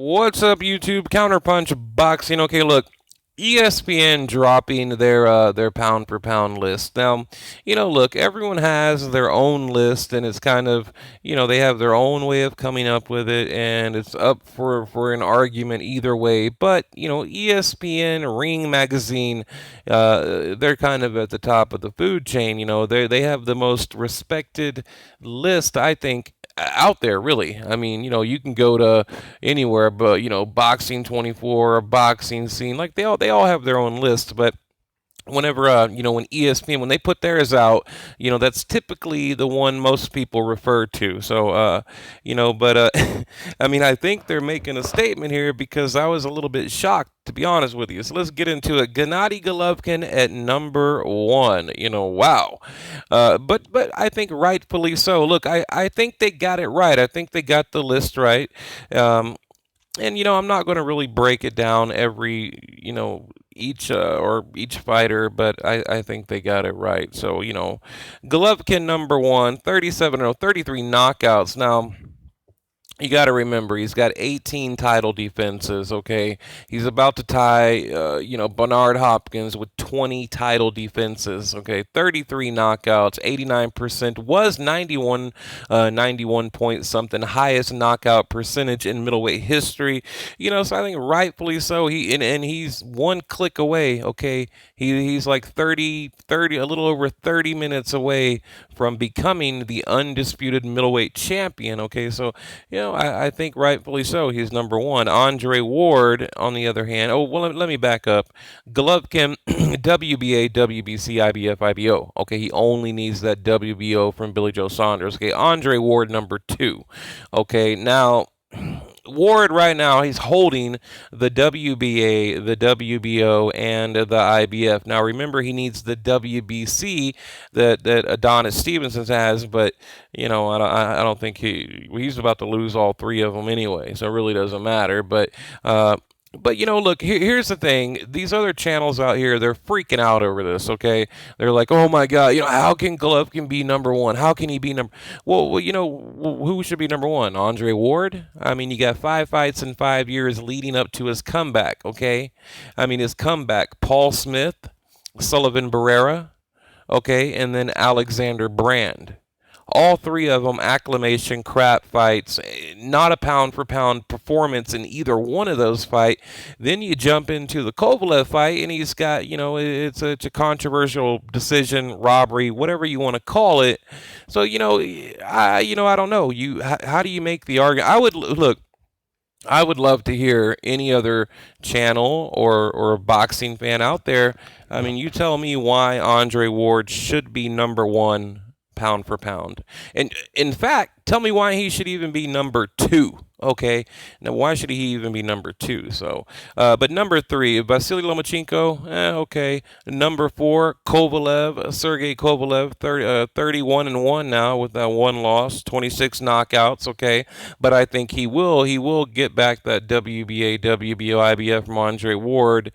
What's up, YouTube? Counterpunch Boxing. Okay, look, ESPN dropping their pound for pound list. Now, look, everyone has their own list, and it's kind of, they have their own way of coming up with it, and it's up for an argument either way. But ESPN, Ring Magazine, they're kind of at the top of the food chain. They have the most respected list, I think, out there, really. I mean, you can go to anywhere, but Boxing 24 or Boxing Scene, like they all have their own list. But whenever when ESPN, when they put theirs out, that's typically the one most people refer to. So but I mean, I think they're making a statement here because I was a little bit shocked, to be honest with you. So let's get into it. Gennady Golovkin at number one. Wow. But I think rightfully so. Look, I think they got it right. I think they got the list right. And I'm not going to really break it down every each fighter, but I think they got it right. So Golovkin number one, 37-0, 33 knockouts. Now, you got to remember, he's got 18 title defenses, okay? He's about to tie, Bernard Hopkins with 20 title defenses, okay? 33 knockouts, 89%, was 91 point something, highest knockout percentage in middleweight history. So I think rightfully so. And he's one click away, okay? He's like 30, a little over 30 minutes away from becoming the undisputed middleweight champion, okay? So, I think rightfully so. He's number one. Andre Ward, on the other hand, let me back up. Golovkin, WBA, WBC, IBF, IBO. Okay, he only needs that WBO from Billy Joe Saunders. Okay, Andre Ward, number two. Okay, now, Ward right now, he's holding the WBA, the WBO, and the IBF. Now remember, he needs the WBC that Adonis Stevenson has, but I don't think he's about to lose all three of them anyway, so it really doesn't matter. But look, here's the thing. These other channels out here, they're freaking out over this, okay? They're like, oh my God, how can Golovkin be number one? How can he be number... Well, who should be number one? Andre Ward? I mean, you got 5 fights in 5 years leading up to his comeback, okay? I mean, his comeback, Paul Smith, Sullivan Barrera, okay, and then Alexander Brand. All three of them acclamation crap fights, not a pound for pound performance in either one of those fights. Then you jump into the Kovalev fight, and he's got, it's a controversial decision, robbery, whatever you want to call it. So, I don't know. How do you make the argument? I would love to hear any other channel or boxing fan out there. I mean, you tell me why Andre Ward should be number one pound for pound. And in fact, tell me why he should even be number two. Okay, now why should he even be number two? So, but number three, Vasily Lomachenko, okay. Number four, Kovalev, Sergey Kovalev, 31-1 now with that one loss, 26 knockouts. Okay, but I think he will get back that WBA, WBO, IBF from Andre Ward.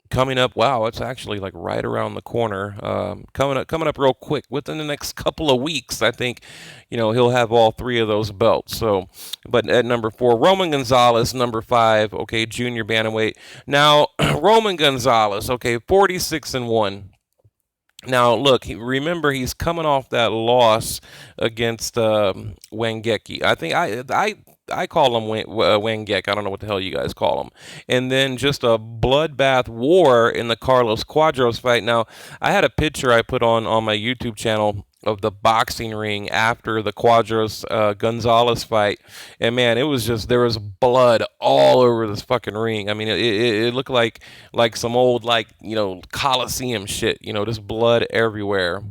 Coming up, wow, it's actually like right around the corner. Coming up real quick within the next couple of weeks. I think, he'll have all three of those belts. So, but at number four, Roman Gonzalez, number five, okay, junior bantamweight. Now, Roman Gonzalez, okay, 46-1. Now, look, remember he's coming off that loss against Wangeki. I think I call him Wangek. I don't know what the hell you guys call him. And then just a bloodbath war in the Carlos Quadros fight. Now, I had a picture I put on my YouTube channel of the boxing ring after the Quadros Gonzalez fight, and man, it was just, there was blood all over this fucking ring. I mean, it looked like some old Coliseum shit, just blood everywhere.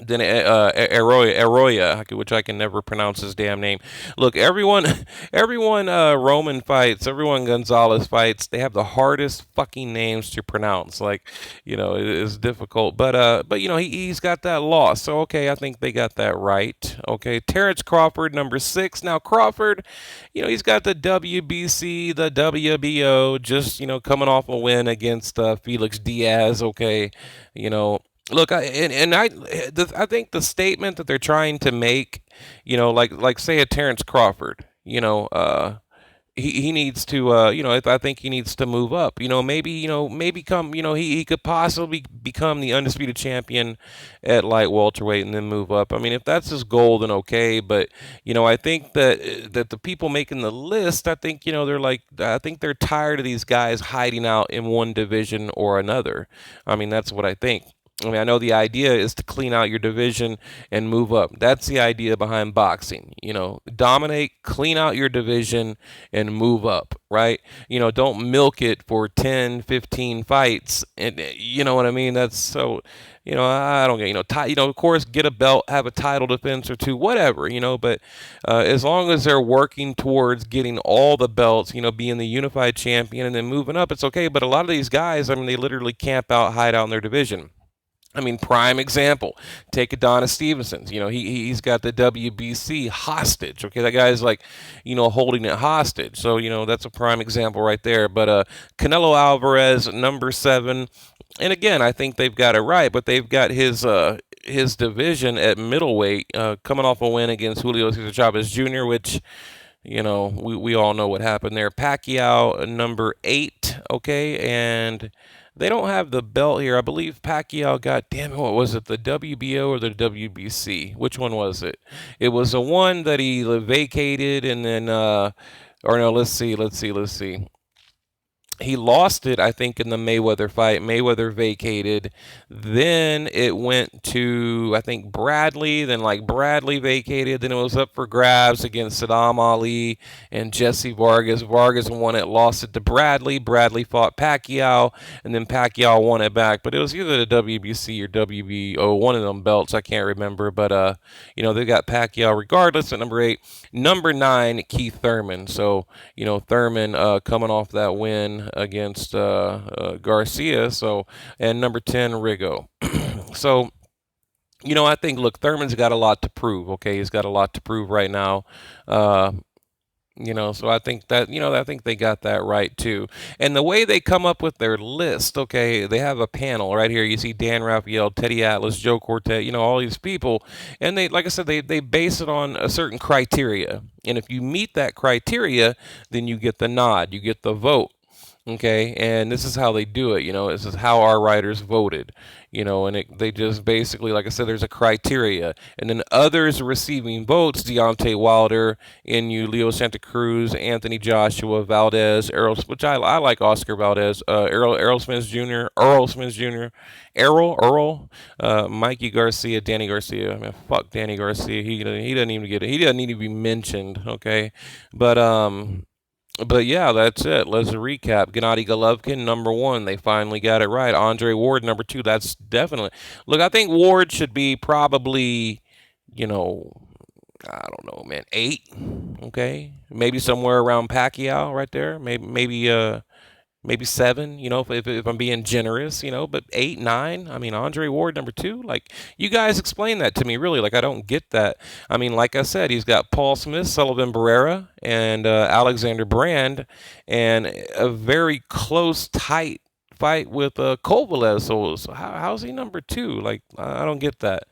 Then Eroya, which I can never pronounce his damn name. Look, everyone Roman fights, everyone Gonzalez fights, they have the hardest fucking names to pronounce. Like, it is difficult. But he's got that loss. So okay, I think they got that right. Okay, Terrence Crawford, number 6. Now Crawford, he's got the WBC, the WBO, just coming off a win against Felix Diaz. Okay, Look, I think the statement that they're trying to make, like say a Terrence Crawford, you know, he needs to I think he needs to move up. Maybe come, he could possibly become the undisputed champion at light welterweight and then move up. I mean, if that's his goal, then okay. But I think that the people making the list, I think I think they're tired of these guys hiding out in one division or another. I mean, that's what I think. I mean, I know the idea is to clean out your division and move up. That's the idea behind boxing. Dominate, clean out your division, and move up, right? Don't milk it for 10, 15 fights. And you know what I mean? That's so, I don't get, of course, get a belt, have a title defense or two, whatever, but as long as they're working towards getting all the belts, being the unified champion and then moving up, it's okay. But a lot of these guys, I mean, they literally camp out, hide out in their division. I mean, prime example. Take Adonis Stevenson. He's got the WBC hostage. Okay, that guy's like, holding it hostage. So that's a prime example right there. But Canelo Alvarez, number 7, and again, I think they've got it right. But they've got his division at middleweight, coming off a win against Julio Cesar Chavez Jr., which we all know what happened there. Pacquiao, number 8. Okay, and they don't have the belt here. I believe Pacquiao got, damn it, what was it, the WBO or the WBC? Which one was it? It was the one that he vacated and then, or no, let's see. He lost it, I think, in the Mayweather fight. Mayweather vacated. Then it went to, I think, Bradley. Then, Bradley vacated. Then it was up for grabs against Saddam Ali and Jesse Vargas. Vargas won it, lost it to Bradley. Bradley fought Pacquiao, and then Pacquiao won it back. But it was either the WBC or WBO, one of them belts. I can't remember. But, they got Pacquiao regardless at number 8. Number 9, Keith Thurman. So, Thurman coming off that win against Garcia. So, and number 10, Rigo. So, I think, look, Thurman's got a lot to prove. Okay, he's got a lot to prove right now. So I think that, I think they got that right too. And the way they come up with their list, okay, they have a panel right here. You see Dan Raphael, Teddy Atlas, Joe Quartet, all these people. And they, like I said, they base it on a certain criteria. And if you meet that criteria, then you get the nod, you get the vote. Okay, and this is how they do it. This is how our writers voted. And they just basically, like I said, there's a criteria, and then others receiving votes: Deontay Wilder, Inu, Leo Santa Cruz, Anthony Joshua, Valdez, which I like Oscar Valdez, Errol Smith Jr., Mikey Garcia, Danny Garcia. I mean, fuck Danny Garcia. He doesn't even get it. He doesn't need to be mentioned. Okay, But yeah, that's it. Let's recap. Gennady Golovkin, number 1. They finally got it right. Andre Ward, number 2. That's definitely. Look, I think Ward should be probably, I don't know, man, 8. Okay, maybe somewhere around Pacquiao right there. Maybe 7, if I'm being generous, but 8, 9. I mean, Andre Ward, number 2. Like, you guys explain that to me, really. Like, I don't get that. I mean, like I said, he's got Paul Smith, Sullivan Barrera, and Alexander Brand, and a very close, tight fight with Kovalev. So how's he number 2? Like, I don't get that.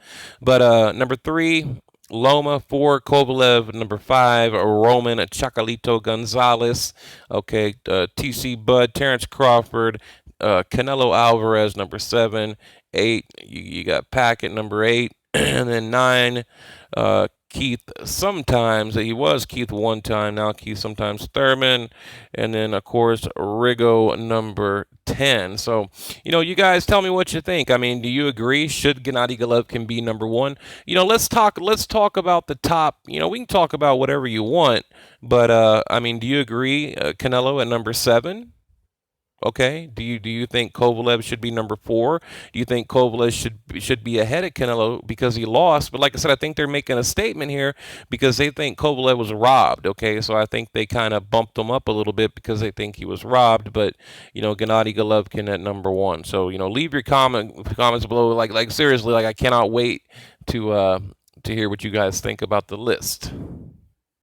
But number 3. Loma, 4, Kovalev, number 5, Roman Chacalito Gonzalez, okay, TC Bud, Terrence Crawford, Canelo Alvarez, number 7, 8, you got Packett, number 8, and then 9, Keith sometimes. He was Keith one time, now Keith sometimes Thurman. And then, of course, Rigo number 10. So, you guys tell me what you think. I mean, do you agree? Should Gennady Golovkin be number 1? Let's talk about the top. We can talk about whatever you want. But, I mean, do you agree Canelo at number 7? Okay. Do you think Kovalev should be number 4? Do you think Kovalev should be ahead of Canelo because he lost? But like I said, I think they're making a statement here because they think Kovalev was robbed. Okay, so I think they kind of bumped him up a little bit because they think he was robbed. But Gennady Golovkin at number 1. So leave your comments below. Like seriously, like I cannot wait to hear what you guys think about the list.